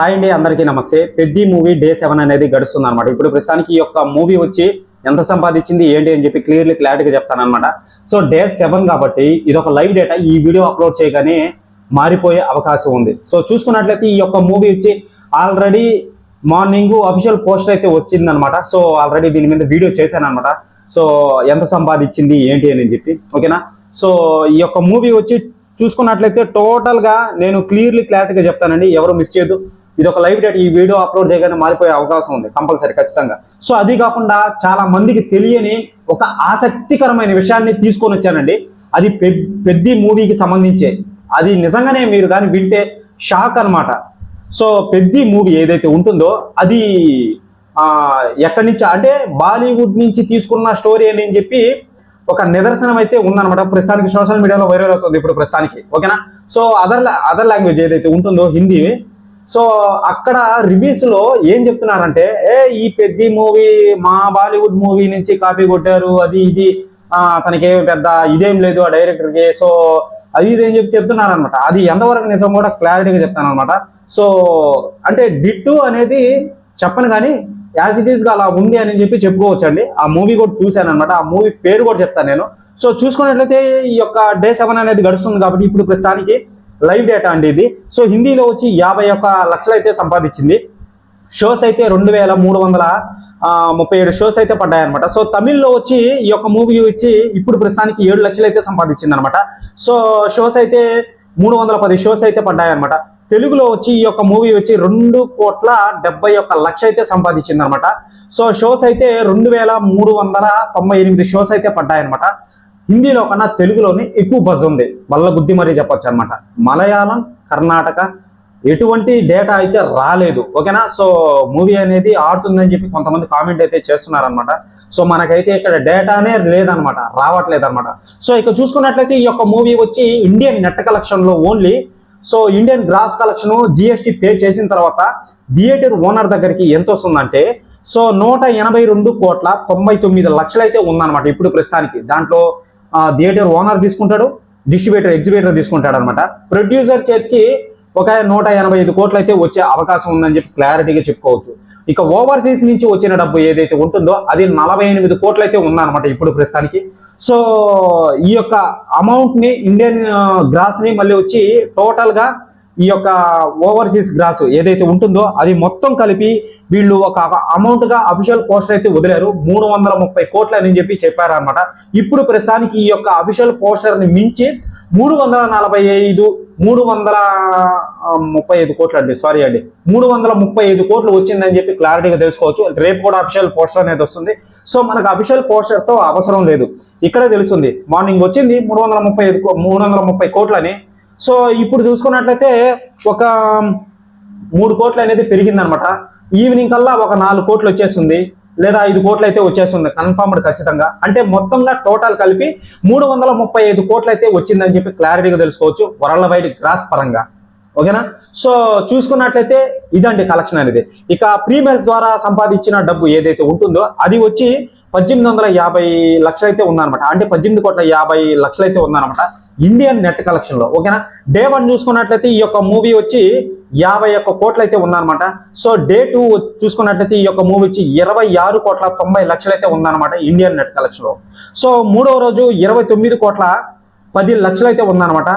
Hi అండి, అందరికీ నమస్తే. పెద్ది మూవీ డే 7 అనేది గడుస్తుంది అనమాట. ఇప్పుడు ప్రస్తుతానికి ఈ యొక్క మూవీ వచ్చి ఎంత సంపాదించింది ఏంటి అని చెప్పి క్లారిటీగా చెప్తాను అనమాట. సో డే 7 కాబట్టి ఇది ఒక లైవ్ డేటా. ఈ వీడియో అప్లోడ్ చేయగానే మారిపోయే అవకాశం ఉంది. సో చూసుకున్నట్లయితే ఈ యొక్క మూవీ వచ్చి ఆల్రెడీ మార్నింగ్ అఫీషియల్ పోస్టర్ అయితే వచ్చిందనమాట. సో ఆల్రెడీ దీని మీద వీడియో చేశాను అనమాట. సో ఎంత సంపాదించింది ఏంటి అని చెప్పి, ఓకేనా. సో ఈ యొక్క మూవీ వచ్చి చూసుకున్నట్లయితే టోటల్ గా నేను క్లారిటీగా చెప్తానండి, ఎవరు మిస్ చేయొద్దు. ఇది ఒక లైవ్ డేట్. ఈ వీడియో అప్లోడ్ చేయగానే మారిపోయే అవకాశం ఉంది కంపల్సరీ, ఖచ్చితంగా. సో అది కాకుండా చాలా మందికి తెలియని ఒక ఆసక్తికరమైన విషయాన్ని తీసుకొని వచ్చానండి. అది పెద్ది మూవీకి సంబంధించే. అది నిజంగానే మీరు కానీ వింటే షాక్ అనమాట. సో పెద్ది మూవీ ఏదైతే ఉంటుందో అది ఎక్కడి నుంచి అంటే బాలీవుడ్ నుంచి తీసుకున్న స్టోరీ అని చెప్పి ఒక నిదర్శనం అయితే ఉందన్నమాట. ప్రస్తుతానికి సోషల్ మీడియాలో వైరల్ అవుతుంది ఇప్పుడు ప్రస్తుతానికి, ఓకేనా. సో అదర్ లాంగ్వేజ్ ఏదైతే ఉంటుందో హిందీ, సో అక్కడ రివ్యూస్ లో ఏం చెప్తున్నారంటే, ఈ పెద్ది మూవీ మా బాలీవుడ్ మూవీ నుంచి కాపీ కొట్టారు, అది ఇది తనకి పెద్ద ఇదేం లేదు ఆ డైరెక్టర్ కి, సో అది ఇదేం చెప్పి చెప్తున్నారు అనమాట. అది ఎంతవరకు నిజం కూడా క్లారిటీగా చెప్తాను అనమాట. సో అంటే డిట్టు అనేది చెప్పను కానీ యాజ్ ఇట్ ఈస్ గా అలా ఉంది అని చెప్పి చెప్పుకోవచ్చు అండి. ఆ మూవీ కూడా చూశాను అనమాట. ఆ మూవీ పేరు కూడా చెప్తాను నేను. సో చూసుకున్నట్లయితే ఈ యొక్క డే 7 అనేది గడుస్తుంది కాబట్టి ఇప్పుడు ప్రస్తుతానికి లైవ్ డేటా అండి ఇది. సో హిందీలో వచ్చి 51 లక్షలు అయితే సంపాదించింది. షోస్ అయితే 2337 షోస్ అయితే పడ్డాయన్నమాట. సో తమిళ్లో వచ్చి ఈ యొక్క మూవీ వచ్చి ఇప్పుడు ప్రస్తుతానికి 7 లక్షలు అయితే సంపాదించింది అనమాట. సో షోస్ అయితే 310 షోస్ అయితే పడ్డాయన్నమాట. తెలుగులో వచ్చి ఈ యొక్క మూవీ వచ్చి 2,71,00,000 అయితే సంపాదించింది అనమాట. సో షోస్ అయితే 2,398 షోస్ అయితే పడ్డాయన్నమాట. హిందీలో కన్నా తెలుగులోనే ఎక్కువ బజ్ ఉంది, వల్ల బుద్ధి మరీ చెప్పొచ్చు అనమాట. మలయాళం, కర్ణాటక ఎటువంటి డేటా అయితే రాలేదు, ఓకేనా. సో మూవీ అనేది ఆడుతుందని చెప్పి కొంతమంది కామెంట్ అయితే చేస్తున్నారనమాట. సో మనకైతే ఇక్కడ డేటానే లేదనమాట, రావట్లేదు అనమాట. సో ఇక చూసుకున్నట్లయితే ఈ యొక్క మూవీ వచ్చి ఇండియన్ నెట్ కలెక్షన్ లో only, so Indian gross collection GST pay చేసిన తర్వాత థియేటర్ ఓనర్ దగ్గరికి ఎంత వస్తుందంటే, సో 182,99,00,000 అయితే ఉందన్నమాట ఇప్పుడు ప్రస్తుతానికి. దాంట్లో థియేటర్ ఓనర్ తీసుకుంటాడు, డిస్ట్రిబ్యూటర్ ఎగ్జిబిటర్ తీసుకుంటాడు అనమాట. ప్రొడ్యూసర్ చేతికి ఒక 185 కోట్లు అయితే వచ్చే అవకాశం ఉందని చెప్పి క్లారిటీగా చెప్పుకోవచ్చు. ఇక ఓవర్సీస్ నుంచి వచ్చిన డబ్బు ఏదైతే ఉంటుందో అది 48 కోట్లు అయితే ఉందన్నమాట ఇప్పుడు ప్రస్తుతానికి. సో ఈ యొక్క అమౌంట్ ని ఇండియన్ గ్రాస్ ని మళ్ళీ వచ్చి టోటల్ గా ఈ యొక్క ఓవర్సీస్ గ్రాస్ ఏదైతే ఉంటుందో అది మొత్తం కలిపి వీళ్ళు ఒక అమౌంట్ గా అఫీషియల్ పోస్టర్ అయితే వదిలారు. 330 కోట్లు అని చెప్పి చెప్పారనమాట. ఇప్పుడు ప్రస్తుతానికి ఈ యొక్క అఫీషియల్ పోస్టర్ ని మించి 335 కోట్లు అండి, సారీ అండి, 335 కోట్లు వచ్చిందని చెప్పి క్లారిటీగా తెలుసుకోవచ్చు. రేపు కూడా అఫీషియల్ పోస్టర్ అనేది వస్తుంది. సో మనకు అఫీషియల్ పోస్టర్ తో అవసరం లేదు, ఇక్కడే తెలుస్తుంది. మార్నింగ్ వచ్చింది 330 కోట్లు అని. సో ఇప్పుడు చూసుకున్నట్లయితే ఒక 3 కోట్లు అనేది పెరిగింది అనమాట. ఈవినింగ్ కల్లా ఒక 4 కోట్లు వచ్చేస్తుంది, లేదా 5 కోట్లు అయితే వచ్చేస్తుంది కన్ఫర్మ్డ్ ఖచ్చితంగా. అంటే మొత్తంగా టోటల్ కలిపి 335 కోట్లు అయితే వచ్చిందని చెప్పి క్లారిటీగా తెలుసుకోవచ్చు వరల్డ్ వైడ్ గ్రాస్ పరంగా, ఓకేనా. సో చూసుకున్నట్లయితే ఇదండి కలెక్షన్ అనేది. ఇక ప్రీమియర్స్ ద్వారా సంపాదించిన డబ్బు ఏదైతే ఉంటుందో అది వచ్చి 1850 లక్షలు అయితే ఉందన్నమాట. అంటే 18,50,00,000 అయితే ఉందన్నమాట ఇండియన్ నెట్ కలెక్షన్ లో, ఓకేనా. డే 1 చూసుకున్నట్లయితే ఈ యొక్క మూవీ వచ్చి 51 కోట్లు అయితే ఉందన్నమాట. సో డే 2 చూసుకున్నట్లయితే ఈ యొక్క మూవీ వచ్చి 26,90,00,000 అయితే ఉందన్నమాట ఇండియన్ నెట్ కలెక్షన్ లో. సో మూడవ రోజు 29,10,00,000 అయితే ఉందన్నమాట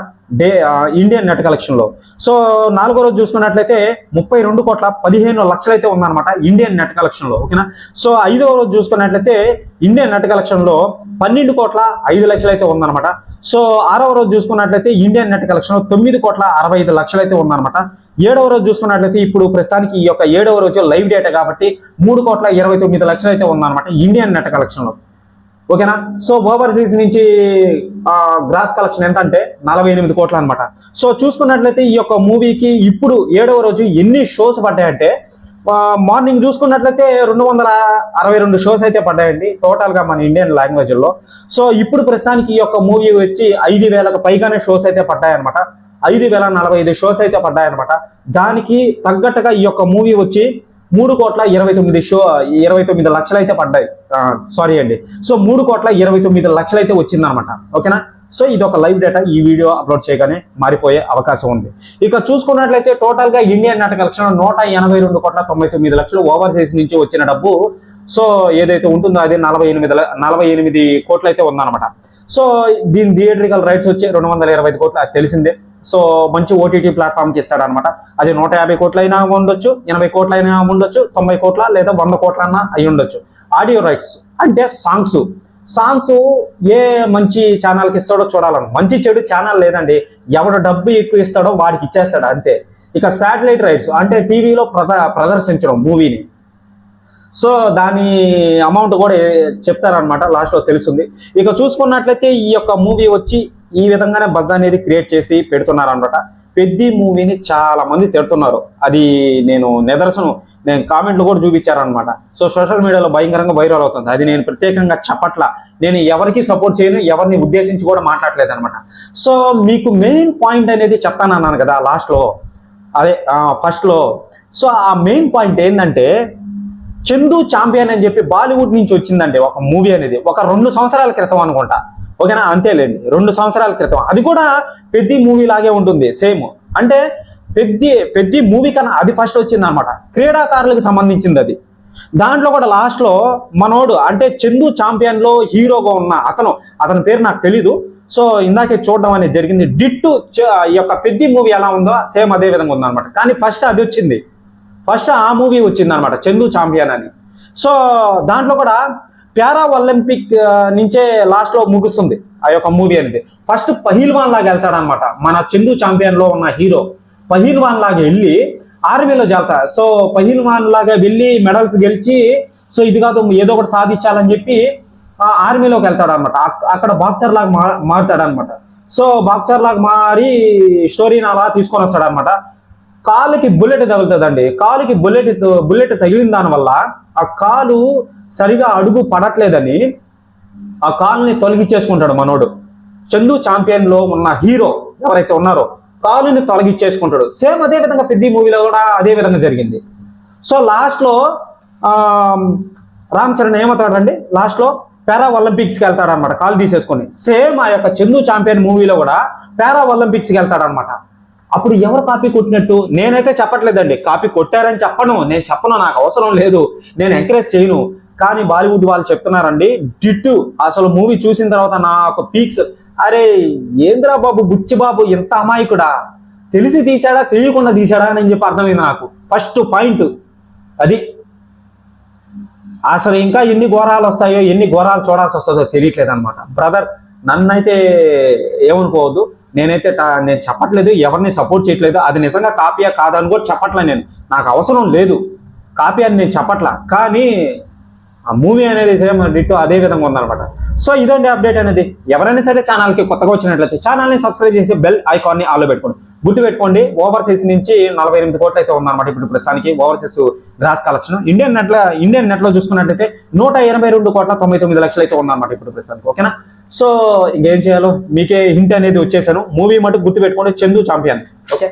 ఇండియన్ నెట్ కలెక్షన్ లో. సో 4వ రోజు చూసుకున్నట్లయితే 32,15,00,000 అయితే ఉందన్నమాట ఇండియన్ నెట్ కలెక్షన్ లో, ఓకేనా. సో 5వ రోజు చూసుకున్నట్లయితే ఇండియన్ నెట్ కలెక్షన్ లో 12,05,00,000 అయితే ఉందన్నమాట. సో 6వ రోజు చూసుకున్నట్లయితే ఇండియన్ నెట్ కలెక్షన్ లో 9,65,00,000 అయితే ఉందన్నమాట. 7వ రోజు చూసుకున్నట్లయితే ఇప్పుడు ప్రస్తుతానికి ఈ యొక్క 7వ రోజు లైవ్ డేటా కాబట్టి 3,29,00,000 అయితే ఉందన్నమాట ఇండియన్ నెట్ కలెక్షన్ లో, ఓకేనా. సో ఓవర్సీస్ నుంచి గ్రాస్ కలెక్షన్ ఎంత అంటే 48 కోట్లు అనమాట. సో చూసుకున్నట్లయితే ఈ యొక్క మూవీకి ఇప్పుడు 7వ రోజు ఎన్ని షోస్ పడ్డాయంటే, మార్నింగ్ చూసుకున్నట్లయితే 262 షోస్ అయితే పడ్డాయండి టోటల్ గా మన ఇండియన్ లాంగ్వేజ్ లో. సో ఇప్పుడు ప్రస్తుతానికి ఈ యొక్క మూవీ వచ్చి 5,000కు పైగానే షోస్ అయితే పడ్డాయన్నమాట. 5,045 షోస్ అయితే పడ్డాయన్నమాట. దానికి తగ్గట్టుగా ఈ యొక్క మూవీ వచ్చి 3,29,00,000 అయితే పడ్డాయి, సారీ అండి. సో 3,29,00,000 అయితే వచ్చిందనమాట, ఓకేనా. సో ఇది ఒక లైవ్ డేటా ఈ వీడియో అప్లోడ్ చేయగానే మారిపోయే అవకాశం ఉంది. ఇక చూసుకున్నట్లయితే టోటల్ గా ఇండియన్ నెట్ కలెక్షన్ 182,99,00,000 ఓవర్సీస్ నుంచి వచ్చిన డబ్బు సో ఏదైతే ఉంటుందో అది 48 కోట్లు అయితే ఉందన్నమాట. సో దీని థియేట్రికల్ రైట్స్ వచ్చి 225 కోట్లు, అది తెలిసిందే. సో మంచి ఓటీటీ ప్లాట్ఫామ్కి ఇస్తాడు అనమాట. అది 150 కోట్లైనా ఉండొచ్చు, 80 కోట్లైనా ఉండొచ్చు, 90 కోట్ల లేదా 100 కోట్లన్నా అయి ఉండొచ్చు. ఆడియో రైట్స్ అంటే సాంగ్స్ ఏ మంచి ఛానల్కి ఇస్తాడో చూడాలను. మంచి చెడు ఛానల్ లేదండి, ఎవడు డబ్బు ఎక్కువ ఇస్తాడో వాడికి ఇచ్చేస్తాడు అంతే. ఇక శాటిలైట్ రైట్స్ అంటే టీవీలో ప్రదర్శించడం మూవీని, సో దాని అమౌంట్ కూడా చెప్తారనమాట, లాస్ట్లో తెలుస్తుంది. ఇక చూసుకున్నట్లయితే ఈ యొక్క మూవీ వచ్చి ఈ విధంగానే బజ్ అనేది క్రియేట్ చేసి పెడుతున్నారు అనమాట. పెద్ది మూవీని చాలా మంది తిడుతున్నారు, అది నేను కామెంట్లు కూడా చూపించారనమాట. సో సోషల్ మీడియాలో భయంకరంగా వైరల్ అవుతుంది. అది నేను ప్రత్యేకంగా చెప్పట్లా, నేను ఎవరికి సపోర్ట్ చేయను, ఎవరిని ఉద్దేశించి కూడా మాట్లాడలేదు అనమాట. సో మీకు మెయిన్ పాయింట్ అనేది చెప్తానన్నాను కదా లాస్ట్లో, అదే ఫస్ట్లో. సో ఆ మెయిన్ పాయింట్ ఏంటంటే చందు ఛాంపియన్ అని చెప్పి బాలీవుడ్ నుంచి వచ్చిందండి ఒక మూవీ అనేది, ఒక 2 సంవత్సరాల క్రితం అనుకుంటా, ఓకేనా, అంతేలేండి 2 సంవత్సరాల క్రితం. అది కూడా పెద్ది మూవీ లాగే ఉంటుంది సేమ్. అంటే పెద్ది మూవీ కన్నా అది ఫస్ట్ వచ్చింది అనమాట, క్రీడాకారులకు సంబంధించింది అది. దాంట్లో కూడా లాస్ట్ లో మనోడు అంటే చందు ఛాంపియన్ లో హీరోగా ఉన్న అతని పేరు నాకు తెలీదు. సో ఇందాకే చూడడం అనేది జరిగింది. డిట్టు ఈ యొక్క పెద్ది మూవీ ఎలా ఉందో సేమ్ అదే విధంగా ఉందన్నమాట. కానీ ఫస్ట్ అది వచ్చింది, ఫస్ట్ ఆ మూవీ వచ్చింది అనమాట, చందు ఛాంపియన్ అని. సో దాంట్లో కూడా పారా ఒలింపిక్ నుంచే లాస్ట్ లో ముగుస్తుంది ఆ యొక్క మూవీ అనేది. ఫస్ట్ పహీల్వాన్ లాగా వెళ్తాడనమాట మన చందు ఛాంపియన్ లో ఉన్న హీరో. పహీల్వాన్ లాగా వెళ్ళి ఆర్మీలో చేరతా. సో పహీల్వాన్ లాగా వెళ్ళి మెడల్స్ గెలిచి సో ఇది కాదు ఏదో ఒకటి సాధించాలని చెప్పి ఆర్మీలోకి వెళ్తాడు అనమాట. అక్కడ బాక్సర్ లాగా మారుతాడనమాట. సో బాక్సర్ లాగా మారి స్టోరీని అలా తీసుకొని వస్తాడు అనమాట. కాలుకి బుల్లెట్ తగులుతుందండి. కాలుకి బుల్లెట్ తగిలిన దానివల్ల ఆ కాలు సరిగా అడుగు పడట్లేదని ఆ కాలుని తొలగించేసుకుంటాడు మనోడు. చందు ఛాంపియన్ లో ఉన్న హీరో ఎవరైతే ఉన్నారో కాలుని తొలగించేసుకుంటాడు. సేమ్ అదే విధంగా పెద్ద మూవీలో కూడా అదే విధంగా జరిగింది. సో లాస్ట్ లో రామ్ చరణ్ ఏమవుతాడండి, లాస్ట్ లో పారా ఒలింపిక్స్కి వెళ్తాడు అనమాట కాలు తీసేసుకొని. సేమ్ ఆ యొక్క చందు ఛాంపియన్ మూవీలో కూడా పారా ఒలింపిక్స్కి వెళ్తాడు అనమాట. అప్పుడు ఎవరు కాపీ కొట్టినట్టు? నేనైతే చెప్పట్లేదండి, కాపీ కొట్టారని నేను చెప్పను, నాకు అవసరం లేదు, నేను ఎంకరేజ్ చేయను. కానీ బాలీవుడ్ వాళ్ళు చెప్తున్నారండి డిట్టు. అసలు మూవీ చూసిన తర్వాత నాకు పీక్స్, అరే ఏంద్రా బాబు బుచ్చి బాబు ఎంత అమాయకుడా, తెలిసి తీసాడా తెలియకుండా తీసాడా అని చెప్పి అర్థమైంది నాకు. ఫస్ట్ పాయింట్ అది. అసలు ఇంకా ఎన్ని ఘోరాలు వస్తాయో, ఎన్ని ఘోరాలు చూడాల్సి వస్తుందో తెలియట్లేదు అనమాట. బ్రదర్ నన్నైతే ఏమనుకోవద్దు, నేను చెప్పట్లేదు, ఎవరిని సపోర్ట్ చేయట్లేదు. అది నిజంగా కాపీయా కాదని కూడా చెప్పట్లే, నాకు అవసరం లేదు కాపీ అని నేను చెప్పట్లా. కానీ ఆ మూవీ అనేది సేమ్ డిట్టో అదే విధంగా ఉందన్నమాట. సో ఇదండి అప్డేట్ అనేది. ఎవరైనా సరే ఛానల్కి కొత్తగా వచ్చినట్లయితే ఛానల్ని సబ్స్క్రైబ్ చేసి బెల్ ఐకాన్ని ఆల్లో పెట్టుకోండి. గుర్తుపెట్టుకోండి, ఓవర్సీస్ నుంచి 48 కోట్లు అయితే ఉందన్నమాట ఇప్పుడు ప్రస్తుతానికి overseas gross collection. Indian net లో చూసుకున్నట్లయితే 122,99,00,000 అయితే ఉందన్నమాట ఇప్పుడు ప్రస్తుతానికి, ఓకేనా. సో ఇంకేం చేయాలో మీకే హింట్ అనేది వచ్చేసాను. మూవీ మటుకు గుర్తుపెట్టుకోండి, చందు ఛాంపియన్, ఓకే.